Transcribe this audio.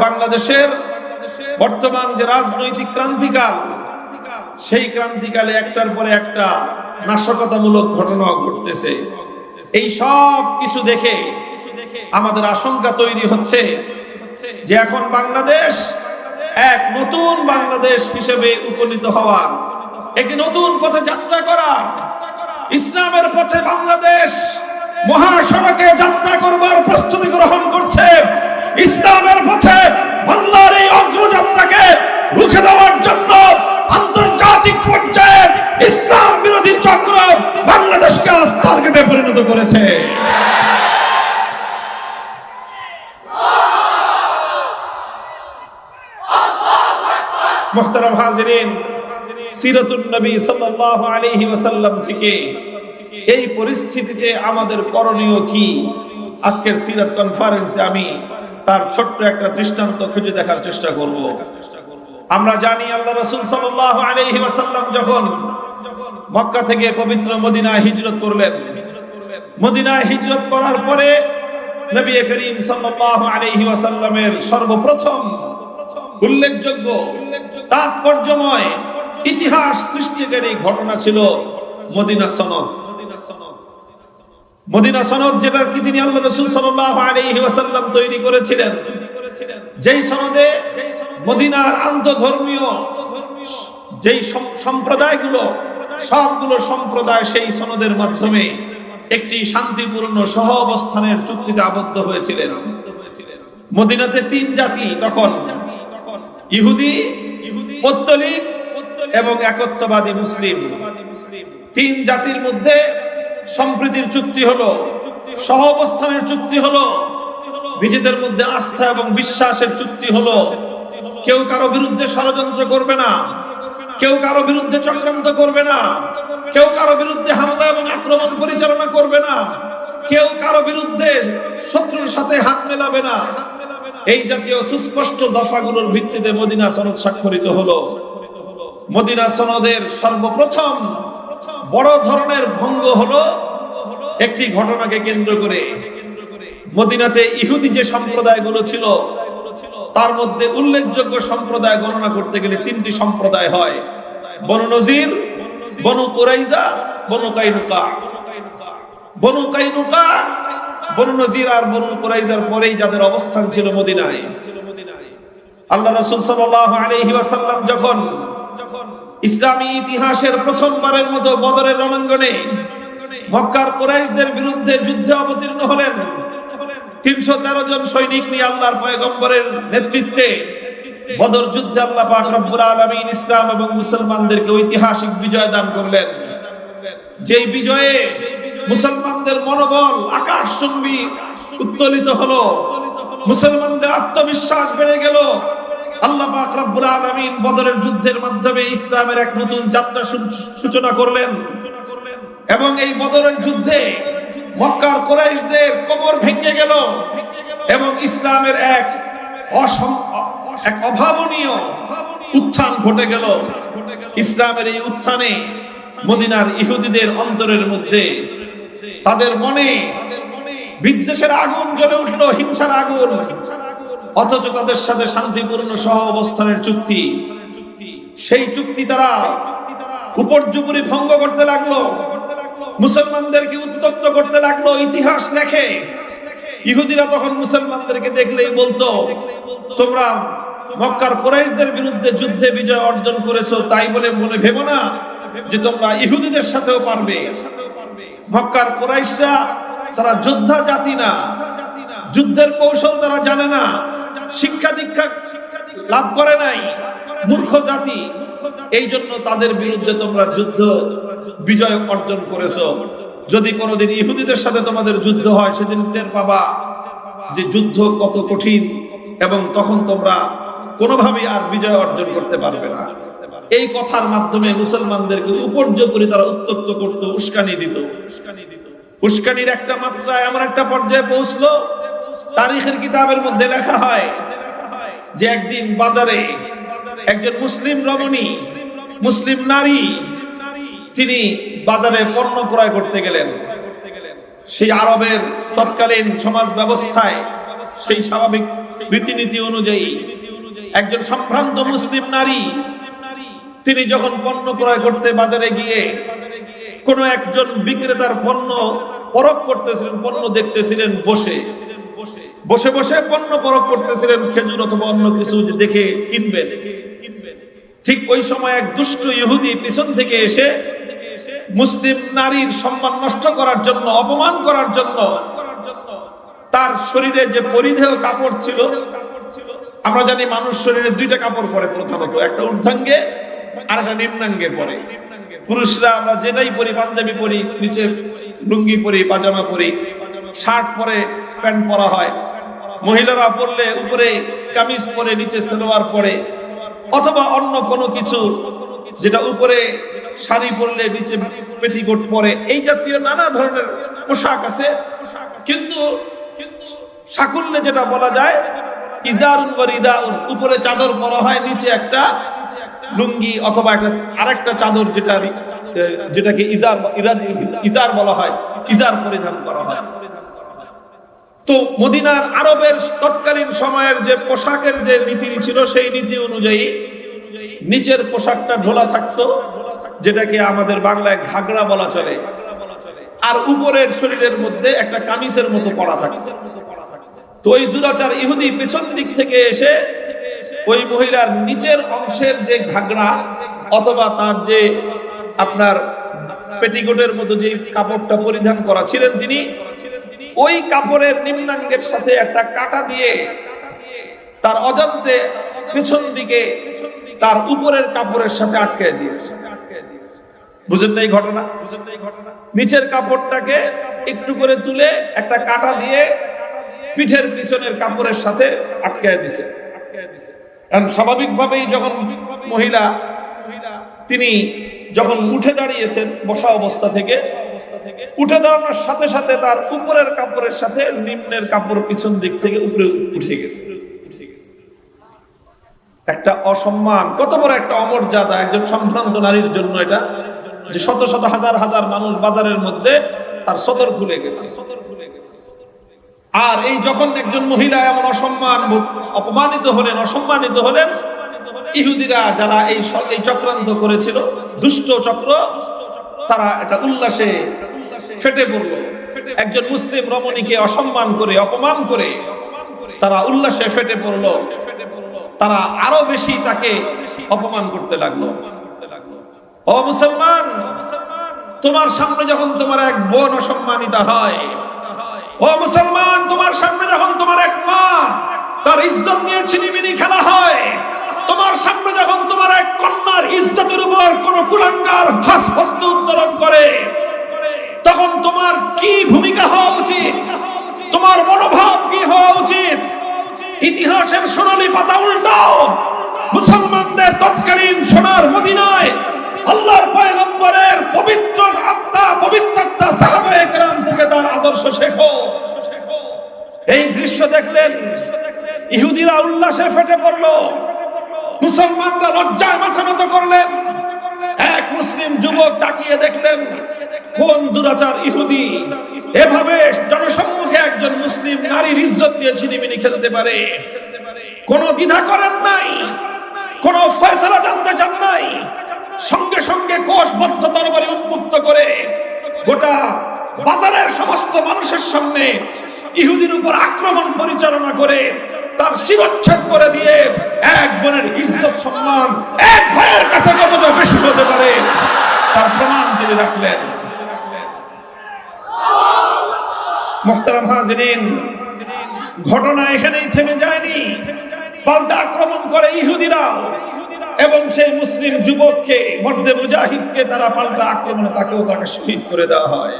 বাংলাদেশের বর্তমান যে রাজনৈতিক ক্রান্তিকাল, সেই ক্রান্তিকালে একটার পরে একটা নাশকতামূলক ঘটনা ঘটতেছে। এই সব কিছু দেখে আমাদের আশঙ্কা তৈরি হচ্ছে যে এখন বাংলাদেশ এক নতুন বাংলাদেশ হিসেবে উপনীত হওয়ার, একটি নতুন পথে যাত্রা করার, ইসলামের পথে বাংলাদেশ মহাসড়কে যাত্রা করবার প্রস্তুতি গ্রহণ করছে। ইসলামের পথে বাংলার এই অগ্রযাত্রাকে রুখে দেওয়ার জন্য আন্তর্জাতিক পর্যায়ে ইসলাম বিরোধী চক্র বাংলাদেশকে আজ টার্গেটে পরিণত করেছে। মুহতারাম হাজিরিন, সিরাতুন নবী সাল্লাল্লাহু আলাইহি ওয়াসাল্লাম থেকে এই পরিস্থিতিতে আমাদের করণীয় কি, আজকের সিরাত কনফারেন্সে আমি তার ছোট্ট একটা দৃষ্টান্ত খুঁজে দেখার চেষ্টা করব। আমরা জানি আল্লাহ রাসূল সাল্লাল্লাহু আলাইহি ওয়াসাল্লাম যখন মক্কা থেকে পবিত্র মদিনায় হিজরত করলেন, মদিনায় হিজরত করার পরে নবী করিম সাল্লাল্লাহু আলাইহি ওয়াসাল্লামের সর্বপ্রথম উল্লেখযোগ্য তাৎপর্যময় ইতিহাস সৃষ্টিকারী ঘটনা ছিল মদিনা সনদ। মদিনা সনদ, যেটা কি তিনি আল্লাহ রাসূল সাল্লাল্লাহু আলাইহি ওয়াসাল্লাম তৈরি করেছিলেন, যেই সনদে মদিনার আন্তঃধর্মীয় যেই সম্প্রদায়গুলো, সবগুলো সম্প্রদায় সেই সনদের মাধ্যমে একটি শান্তিপূর্ণ সহ অবস্থানের চুক্তিতে আবদ্ধ হয়েছিলেন। মদিনাতে তিন জাতি তখন, ইহুদি, পৌত্তলিক এবং একত্ববাদী মুসলিম, তিন জাতির মধ্যে সম্প্রীতির চুক্তি হলো, সহ অবস্থানের চুক্তি হলো, নিজেদের মধ্যে আস্থা এবং বিশ্বাসের চুক্তি হলো। কেউ কারো বিরুদ্ধে ষড়যন্ত্র করবে না, কেউ কারো বিরুদ্ধে চক্রান্ত করবে না, কেউ কারো বিরুদ্ধে হামলা এবং আক্রমণ পরিচালনা করবে না, কেউ কারো বিরুদ্ধে শত্রুর সাথে হাত মেলাবে না। এই জাতীয় সুস্পষ্ট দফাগুলোর ভিত্তিতে মদিনা সনদ স্বাক্ষরিত হলো। মদিনা সনদের সর্বপ্রথম বড় ধরনের ভঙ্গ হলো একটি ঘটনাকে কেন্দ্র করে। মদিনাতে ইহুদি যে সম্প্রদায়গুলো ছিল, তার মধ্যে উল্লেখযোগ্য সম্প্রদায় গণনা করতে গেলে তিনটি সম্প্রদায় হয়: বনু নজির, বনু কুরাইজা, বনু কাইনুকা। বনু কাইনুকা, বনু নজির আর বনু কুরাইজার পরেই যাদের অবস্থান ছিল মদিনায়। আল্লাহ রাসূল সাল্লাল্লাহু আলাইহি ওয়াসাল্লাম যখন ইসলামী ইতিহাসের প্রথমবারের মতো বদরের রণাঙ্গনে মক্কার কুরাইশদের বিরুদ্ধে যুদ্ধে অবতীর্ণ হলেন, ৩১৩ জন সৈনিক নিয়ে আল্লাহর পয়গম্বরের নেতৃত্বে বদর যুদ্ধে আল্লাহ পাক রব্বুল আলামিন ইসলাম এবং মুসলমানদেরকে ঐতিহাসিক বিজয় দান করলেন। যেই বিজয়ে মুসলমানদের মনোবল আকাশচুম্বী উত্তোলিত হলো, মুসলমানদের আত্মবিশ্বাস বেড়ে গেল। আল্লাহ পাক রব্বুল আলামিন বদরের যুদ্ধের মাধ্যমে ইসলামের এক নতুন যাত্রা সূচনা করলেন এবং এই বদরের যুদ্ধে মক্কার কুরাইশদের কোমর ভেঙে গেল এবং ইসলামের এক অভাবনীয় উত্থান ঘটে গেল। ইসলামের এই উত্থানে মদিনার ইহুদিদের অন্তরের মধ্যে, তাদের মনে বিদ্বেষের আগুন জ্বলে উঠল, হিংসার আগুন। অথচ তাদের সাথে শান্তিপূর্ণ সহ অবস্থানের চুক্তি, সেই চুক্তি তারা উপর্যুপরি ভঙ্গ করতে লাগলো, মুসলমানদেরকে উত্তক্ত করতে লাগলো। ইতিহাস লেখে ইহুদিরা তখন মুসলমানদেরকে দেখলেই বলতো, তোমরা মক্কার কুরাইশদের বিরুদ্ধে যুদ্ধে বিজয় অর্জন করেছো, তাই বলে মনে ভেবো না যে তোমরা ইহুদিদের সাথেও পারবে। মক্কার কুরাইশরা তারা যোদ্ধা জাতি না, যুদ্ধের কৌশল তারা জানে না, শিক্ষা দীক্ষা লাভ করে নাই, মূর্খ জাতি। এই জন্য তাদের বিরুদ্ধে তোমরা যুদ্ধ বিজয় অর্জন করেছো। যদি কোনোদিন ইহুদিদের সাথে তোমাদের যুদ্ধ হয়, সেদিন টের পাবা যে যুদ্ধ কত কঠিন এবং তখন তোমরা কোনোভাবেই আর বিজয় অর্জন করতে পারবে না। এই কথার মাধ্যমে মুসলমানদেরকে উপর্যুপরি তারা উত্তক্ত করত, উস্কানি দিত। উস্কানির একটা মাত্রা এমন একটা পর্যায়ে পৌঁছলো, তারিখের কিতাবের মধ্যে লেখা হয় যে একদিন বাজারে একজন মুসলিম রমণী, মুসলিম নারী, তিনি বাজারে পণ্য ক্রয় করতে গেলেন। সেই আরবের তৎকালীন সমাজ ব্যবস্থায় সেই স্বাভাবিক রীতিনীতি অনুযায়ী একজন সম্ভ্রান্ত মুসলিম নারী তিনি যখন পণ্য ক্রয় করতে বাজারে গিয়ে কোন একজন বিক্রেতার পণ্য পরখ করতেছিলেন, পণ্য দেখতেছিলেন, বসে বসে বসে পণ্য পরখ করতেছিলেন, খেজুর অথবা অন্য কিছু দেখে কিনবেন। ঠিক ওই সময় এক দুষ্ট ইহুদি পিছন থেকে এসে মুসলিম নারীর সম্মান নষ্ট করার জন্য, অপমান করার জন্য তার শরীরে যে পরিধেয় কাপড় ছিল, আমরা জানি মানুষ শরীরে দুইটা কাপড় পরে প্রধানত, একটা ঊর্ধ্বাঙ্গে আর একটা নিম্নাঙ্গে পরে। পুরুষরা আমরা যেটাই পরি, পাঞ্জাবি পরি, নিচে লুঙ্গি পরি, পাজামা পরি, শার্ট পরে, প্যান্ট পরা হয়। মহিলারা পরলে উপরে কামিজ পরে, নিচে সালোয়ার পরে, অথবা অন্য কোনো কিছু, যেটা উপরে শাড়ি পরলে নিচে পেটিকোট পরে, এই জাতীয় নানা ধরনের পোশাক আছে। কিন্তু সাকুল্যে যেটা বলা যায় ইজারুন ওয়া রিদাউন, উপরে চাদর পরা হয়, নিচে একটা লুঙ্গি অথবা একটা আরেকটা চাদর, যেটাকে ইজার বলা হয়, ইজার পরিধান করা হয়। তো মদিনার আরবের তৎকালীন সময়ের যে পোশাকের যে নীতি ছিল, সেই নীতি অনুযায়ী নিচের পোশাকটা ঢোলা থাকতো, যেটাকে আমাদের বাংলায় ঘাগড়া বলা চলে, আর উপরের শরীরের মধ্যে একটা কামিজের মতো পরা থাকে। তো ওই দুরাচার ইহুদি পেছন দিক থেকে এসে ওই মহিলার নিচের অংশের যে ঘাগড়া অথবা তার যে আপনার পেটিকোটের মতো যে কাপড়টা পরিধান করা ছিলেন তিনি, ওই কাপড়ের নিম্নাঙ্গের সাথে একটা কাঁটা দিয়ে তার অজান্তে পেছন দিকে তার উপরের কাপড়ের সাথে আটকে দিয়েছে। বুঝেন না এই ঘটনা? নিচের কাপড়টাকে একটু করে তুলে একটা কাঁটা দিয়ে পিঠের পিছনের কাপড়ের সাথে আটকে দিয়েছে। কারণ স্বাভাবিকভাবেই যখন মহিলা তিনি যখন উঠে দাঁড়িয়েছেন বসা অবস্থা থেকে, উঠে দাঁড়ানোর সাথে সাথে তার উপরের কাপড়ের সাথে নিম্নের কাপড় পিছন দিক থেকে উপরে উঠে গেছে। একটা অসম্মান, কত বড় একটা অমর্যাদা একজন সম্ভ্রান্ত নারীর জন্য এটা, যে শত শত হাজার হাজার মানুষ বাজারের মধ্যে তার সদর খুলে গেছে। আর এই যখন একজন মহিলা এমন অপমানিত হলেন, ইহুদিরা যারা এই চক্রান্ত করেছিল, দুষ্ট চক্র, তারা এটা উল্লাসে ফেটে পড়ল। একজন মুসলিম রমণীকে অসম্মান করে, অপমান করে তারা উল্লাসে ফেটে পড়ল। তারা আরো বেশি তাকে অপমান করতে লাগলো। ও মুসলমান, তোমার সামনে যখন তোমার এক বোন অসম্মানিত হয়, ও মুসলমান, তোমার সামনে যখন তোমার এক মা তার ইজ্জত নিয়ে ছিনিমিনি খেলা হয়, তোমার সামনে যখন তোমার এক কন্যার ইজ্জতের উপর কোন কুলাঙ্গার হস্ত উত্তোলন করে, তখন তোমার কি ভূমিকা হওয়া উচিত? তোমার মনোভাব কি হওয়া উচিত? ইতিহাসের সোনালী পাতা উল্টাও। মুসলমানদের তৎকালীন সোনার মদিনায় আল্লাহর পয়গম্বরের পবিত্র আত্মা, পবিত্র আত্মা সাহাবায়ে কেরাম থেকে তার আদর্শ শেখো। এই দৃশ্য দেখলেন, ইহুদিরা উল্লাসে ফেটে পড়লো, মুসলমানরা লজ্জায় মাথা নত করলেন। এক মুসলিম যুবক তাকিয়ে দেখলেন, কোন দুরাচার ইহুদি এভাবে জনসম্মুখে একজন মুসলিম নারীর ইজ্জত দিয়ে ছিনিমিনি খেলতে পারে। কোন দ্বিধা করেন নাই, কোন ফয়সালা জানতে চান নাই, সঙ্গে সঙ্গে কোষবদ্ধ তরবারি উন্মুক্ত করে গোটা বাজারের সমস্ত মানুষের সামনে ইহুদির উপর আক্রমণ পরিচালনা করে তার শিরচ্ছেদ করে দিয়ে এক বোনের ইজ্জত সম্মান এক ভাইয়ের কাছে কতটা বেশি হতে পারে তার প্রমাণ তিনি রাখলেন। মুহতারাম হাজিরিন, ঘটনা এখানেই থেমে যায়নি, পাল্টা আক্রমণ করে ইহুদিরা এবং সেই মুসলিম যুবককে, মর্দে মুজাহিদকে তারা পাল্টা আক্রমণে তাকে শহীদ করে দেওয়া হয়।